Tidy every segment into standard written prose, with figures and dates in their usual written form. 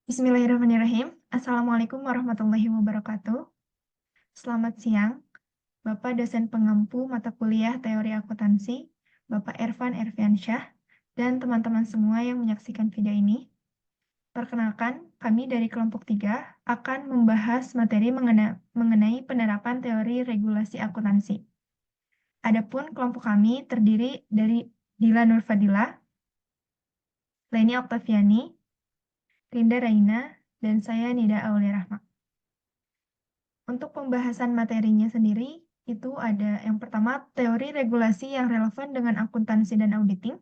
Bismillahirrahmanirrahim. Assalamualaikum warahmatullahi wabarakatuh. Selamat siang, Bapak dosen pengampu mata kuliah Teori Akuntansi, Bapak Ervan Erviansyah, dan teman-teman semua yang menyaksikan video ini. Perkenalkan, kami dari kelompok 3 akan membahas materi mengenai penerapan teori regulasi akuntansi. Adapun kelompok kami terdiri dari Dila Nurfadila, Leni Oktaviani, Rinda Raina, dan saya Nida Aulia Rahma. Untuk pembahasan materinya sendiri, itu ada yang pertama, teori regulasi yang relevan dengan akuntansi dan auditing.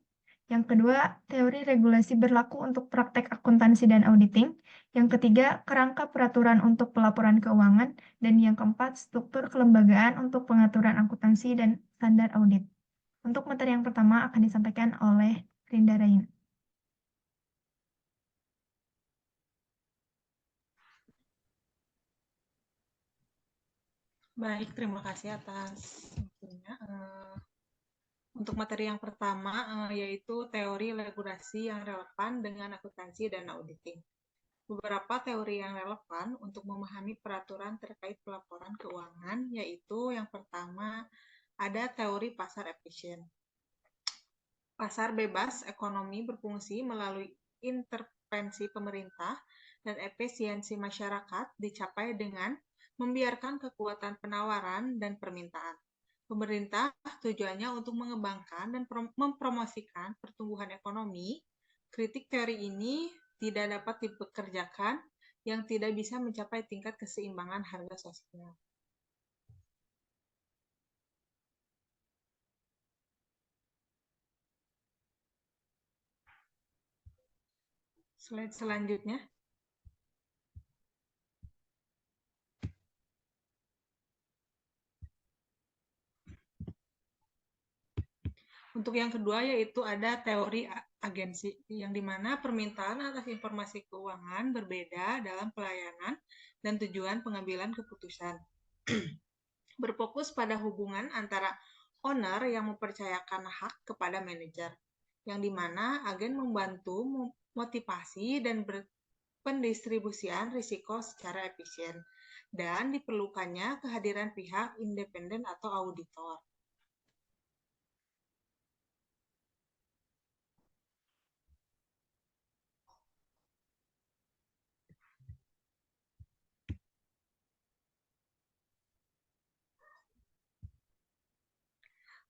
Yang kedua, teori regulasi berlaku untuk praktek akuntansi dan auditing. Yang ketiga, kerangka peraturan untuk pelaporan keuangan. Dan yang keempat, struktur kelembagaan untuk pengaturan akuntansi dan standar audit. Untuk materi yang pertama akan disampaikan oleh Rinda Raina. Baik, terima kasih atas infonya. Untuk materi yang pertama, yaitu teori regulasi yang relevan dengan akuntansi dan auditing. Beberapa teori yang relevan untuk memahami peraturan terkait pelaporan keuangan, yaitu yang pertama, ada teori pasar efisien. Pasar bebas ekonomi berfungsi melalui intervensi pemerintah dan efisiensi masyarakat dicapai dengan membiarkan kekuatan penawaran dan permintaan. Pemerintah tujuannya untuk mengembangkan dan mempromosikan pertumbuhan ekonomi. Kritik teori ini tidak dapat dipekerjakan yang tidak bisa mencapai tingkat keseimbangan harga sosial. Slide selanjutnya. Untuk yang kedua yaitu ada teori agensi, yang dimana permintaan atas informasi keuangan berbeda dalam pelayanan dan tujuan pengambilan keputusan. Berfokus pada hubungan antara owner yang mempercayakan hak kepada manajer, yang dimana agen membantu motivasi dan pendistribusian risiko secara efisien, dan diperlukannya kehadiran pihak independen atau auditor.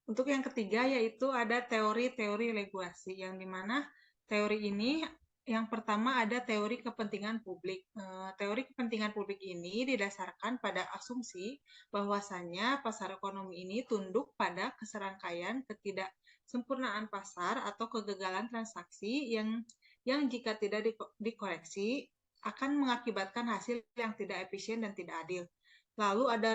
Untuk yang ketiga yaitu ada teori-teori regulasi, yang dimana teori ini yang pertama ada teori kepentingan publik. Teori kepentingan publik ini didasarkan pada asumsi bahwasannya pasar ekonomi ini tunduk pada keserangkaian ketidaksempurnaan pasar atau kegagalan transaksi yang jika tidak dikoreksi akan mengakibatkan hasil yang tidak efisien dan tidak adil. Lalu ada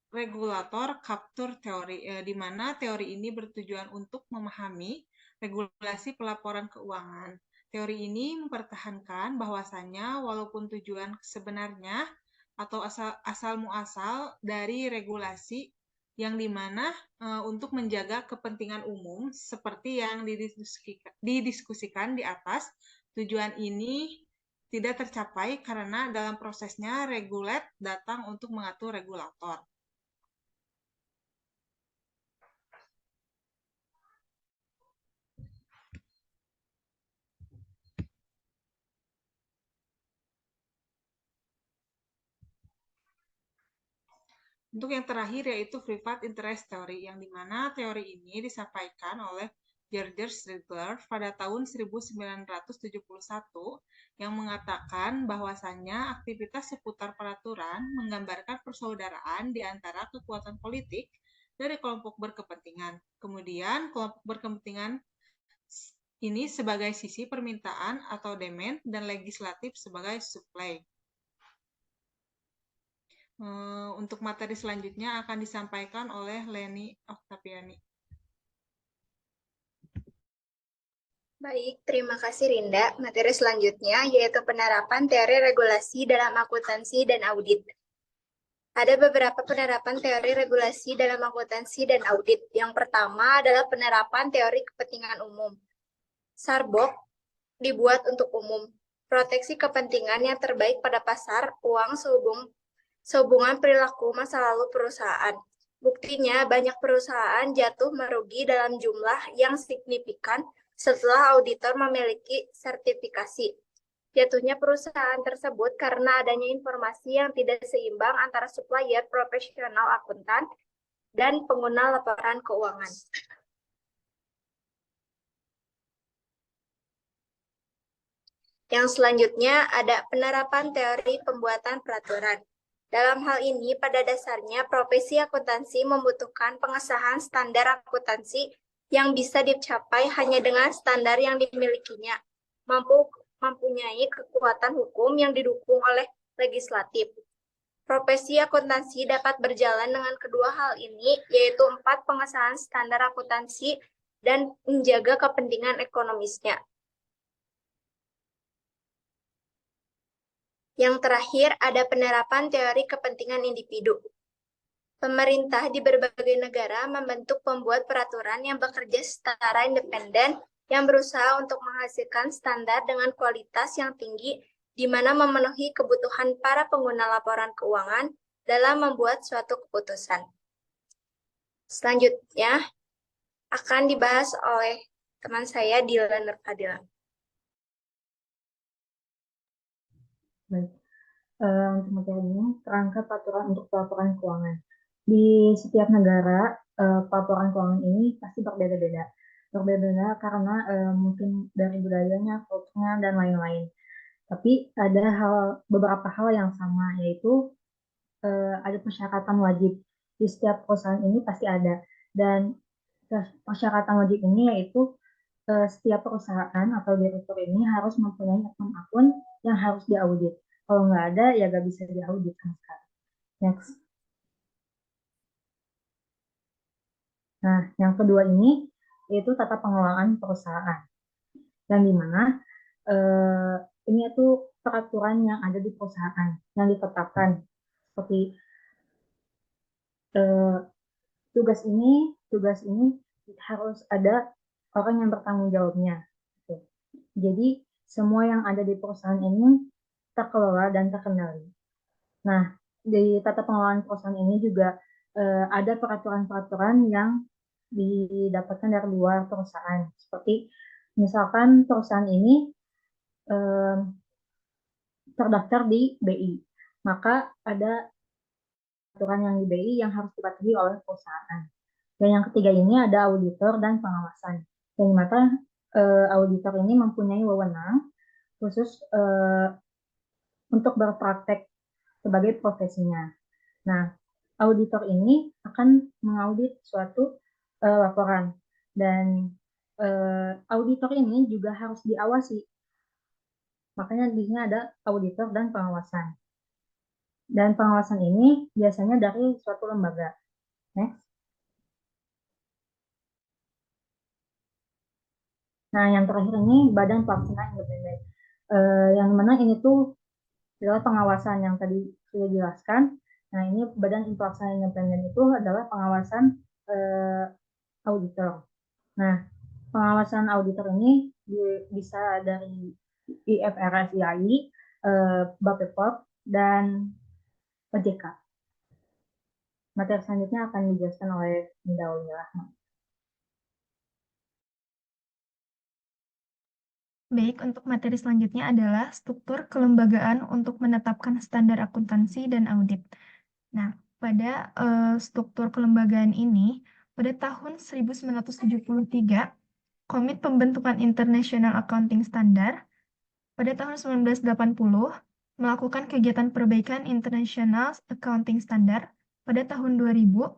regulator capture teori, di mana teori ini bertujuan untuk memahami regulasi pelaporan keuangan. Teori ini mempertahankan bahwasannya walaupun tujuan sebenarnya atau asal muasal dari regulasi yang dimana untuk menjaga kepentingan umum seperti yang didiskusikan di atas, tujuan ini tidak tercapai karena dalam prosesnya regulate datang untuk mengatur regulator. Untuk yang terakhir yaitu private interest theory, yang dimana teori ini disampaikan oleh George Striegler pada tahun 1971 yang mengatakan bahwasannya aktivitas seputar peraturan menggambarkan persaudaraan di antara kekuatan politik dari kelompok berkepentingan. Kemudian kelompok berkepentingan ini sebagai sisi permintaan atau demand dan legislatif sebagai supply. Untuk materi selanjutnya akan disampaikan oleh Leni Oktaviani. Baik, terima kasih Rinda. Materi selanjutnya yaitu penerapan teori regulasi dalam akuntansi dan audit. Ada beberapa penerapan teori regulasi dalam akuntansi dan audit. Yang pertama adalah penerapan teori kepentingan umum. SARBOK dibuat untuk umum. proteksi kepentingan yang terbaik pada pasar uang sehubungan perilaku masa lalu perusahaan. Buktinya, banyak perusahaan jatuh merugi dalam jumlah yang signifikan setelah auditor memiliki sertifikasi. Jatuhnya perusahaan tersebut karena adanya informasi yang tidak seimbang antara supplier profesional akuntan dan pengguna laporan keuangan. Yang selanjutnya ada penerapan teori pembuatan peraturan. Dalam hal ini, pada dasarnya profesi akuntansi membutuhkan pengesahan standar akuntansi yang bisa dicapai hanya dengan standar yang dimilikinya, mempunyai kekuatan hukum yang didukung oleh legislatif. Profesi akuntansi dapat berjalan dengan kedua hal ini, yaitu 4 pengesahan standar akuntansi dan menjaga kepentingan ekonomisnya. Yang terakhir, ada penerapan teori kepentingan individu. Pemerintah di berbagai negara membentuk pembuat peraturan yang bekerja secara independen yang berusaha untuk menghasilkan standar dengan kualitas yang tinggi di mana memenuhi kebutuhan para pengguna laporan keuangan dalam membuat suatu keputusan. Selanjutnya akan dibahas oleh teman saya Dilan Nurfadila. Baik. Untuk materi ini, kerangka peraturan untuk pelaporan keuangan. Di setiap negara, pelaporan keuangan ini pasti berbeda-beda. Berbeda karena mungkin dari budayanya, kulturnya, dan lain-lain. Tapi ada beberapa hal yang sama, yaitu ada persyaratan wajib. Di setiap perusahaan ini pasti ada. Dan persyaratan wajib ini yaitu setiap perusahaan atau direktur ini harus mempunyai akun-akun yang harus diaudit. Kalau nggak ada, ya nggak bisa diaudit sama sekali. Next. Nah, yang kedua ini yaitu tata pengelolaan perusahaan. Yang dimana ini itu peraturan yang ada di perusahaan yang ditetapkan seperti tugas ini harus ada orang yang bertanggung jawabnya. Jadi semua yang ada di perusahaan ini terkelola dan terkendali. Nah, di tata pengelolaan perusahaan ini juga ada peraturan-peraturan yang didapatkan dari luar perusahaan. Seperti misalkan perusahaan ini terdaftar di BI, maka ada peraturan yang di BI yang harus dipatuhi oleh perusahaan. Dan yang ketiga ini ada auditor dan pengawasan. Yang dimana auditor ini mempunyai wewenang khusus untuk berpraktek sebagai profesinya. Nah, auditor ini akan mengaudit suatu laporan dan auditor ini juga harus diawasi. Makanya di sini ada auditor dan pengawasan. Dan pengawasan ini biasanya dari suatu lembaga. Next. Nah, yang terakhir ini Badan Pelaksana Independen. Yang mana ini tuh adalah pengawasan yang tadi sudah dijelaskan. Nah, ini Badan Pelaksana Independen itu adalah pengawasan auditor. Nah, pengawasan auditor ini bisa dari IFRS IAI, Bapeport, dan OJK. Materi selanjutnya akan dijelaskan oleh Dinda Rahma. Baik, untuk materi selanjutnya adalah struktur kelembagaan untuk menetapkan standar akuntansi dan audit. Nah, pada struktur kelembagaan ini, pada tahun 1973, Komite Pembentukan International Accounting Standard, pada tahun 1980, melakukan kegiatan perbaikan International Accounting Standard, pada tahun 2000,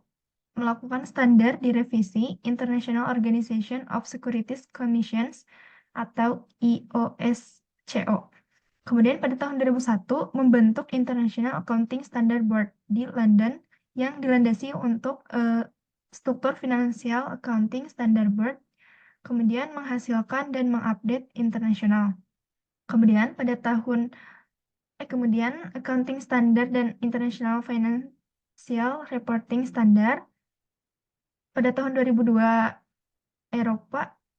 melakukan standar direvisi International Organization of Securities Commissions, atau IOSCO. Kemudian pada tahun 2001 membentuk International Accounting Standard Board di London yang dilandasi untuk struktur Financial Accounting Standard Board, kemudian menghasilkan dan mengupdate internasional. Kemudian Accounting Standard dan International Financial Reporting Standard pada tahun 2002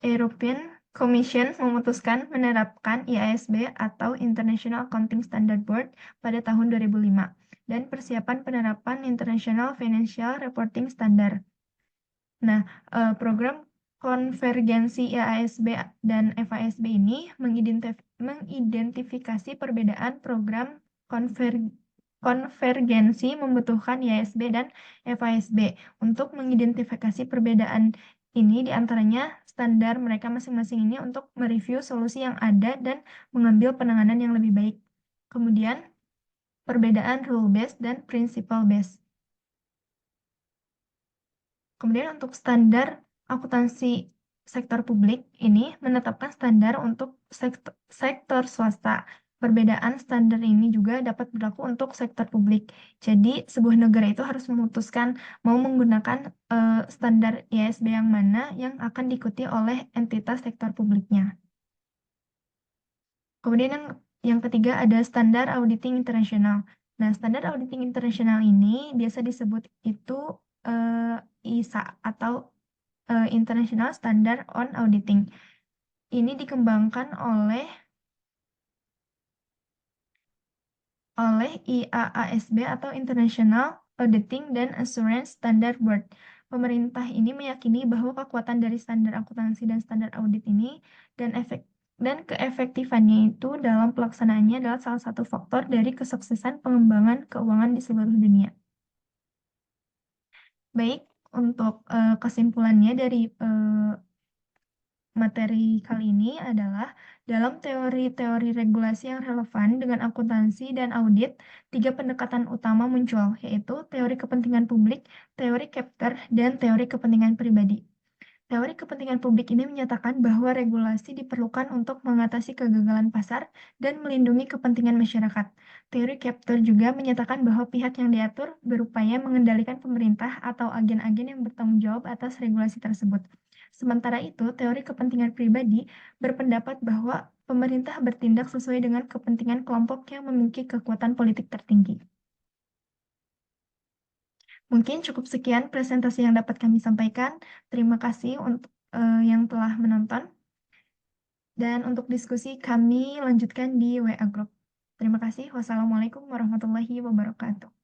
European Commission memutuskan menerapkan IASB atau International Accounting Standard Board pada tahun 2005 dan persiapan penerapan International Financial Reporting Standard. Nah, program konvergensi IASB dan FASB ini mengidentifikasi perbedaan program konvergensi membutuhkan IASB dan FASB. Untuk mengidentifikasi perbedaan ini diantaranya standar mereka masing-masing ini untuk mereview solusi yang ada dan mengambil penanganan yang lebih baik. Kemudian, perbedaan rule-based dan principle-based. Kemudian untuk standar akuntansi sektor publik ini menetapkan standar untuk sektor swasta. Perbedaan standar ini juga dapat berlaku untuk sektor publik. Jadi, sebuah negara itu harus memutuskan mau menggunakan standar IASB yang mana yang akan diikuti oleh entitas sektor publiknya. Kemudian yang ketiga ada standar auditing internasional. Nah, standar auditing internasional ini biasa disebut itu ISA atau International Standard on Auditing. Ini dikembangkan oleh IAASB atau International Auditing dan Assurance Standard Board. Pemerintah ini meyakini bahwa kekuatan dari standar akuntansi dan standar audit ini dan keefektifannya itu dalam pelaksanaannya adalah salah satu faktor dari kesuksesan pengembangan keuangan di seluruh dunia. Baik, untuk kesimpulannya dari materi kali ini adalah dalam teori-teori regulasi yang relevan dengan akuntansi dan audit, 3 pendekatan utama muncul, yaitu teori kepentingan publik, teori captor, dan teori kepentingan pribadi. Teori kepentingan publik ini menyatakan bahwa regulasi diperlukan untuk mengatasi kegagalan pasar dan melindungi kepentingan masyarakat. Teori captor juga menyatakan bahwa pihak yang diatur berupaya mengendalikan pemerintah atau agen-agen yang bertanggung jawab atas regulasi tersebut. Sementara itu, teori kepentingan pribadi berpendapat bahwa pemerintah bertindak sesuai dengan kepentingan kelompok yang memiliki kekuatan politik tertinggi. Mungkin cukup sekian presentasi yang dapat kami sampaikan. Terima kasih untuk yang telah menonton. Dan untuk diskusi kami lanjutkan di WA Group. Terima kasih. Wassalamualaikum warahmatullahi wabarakatuh.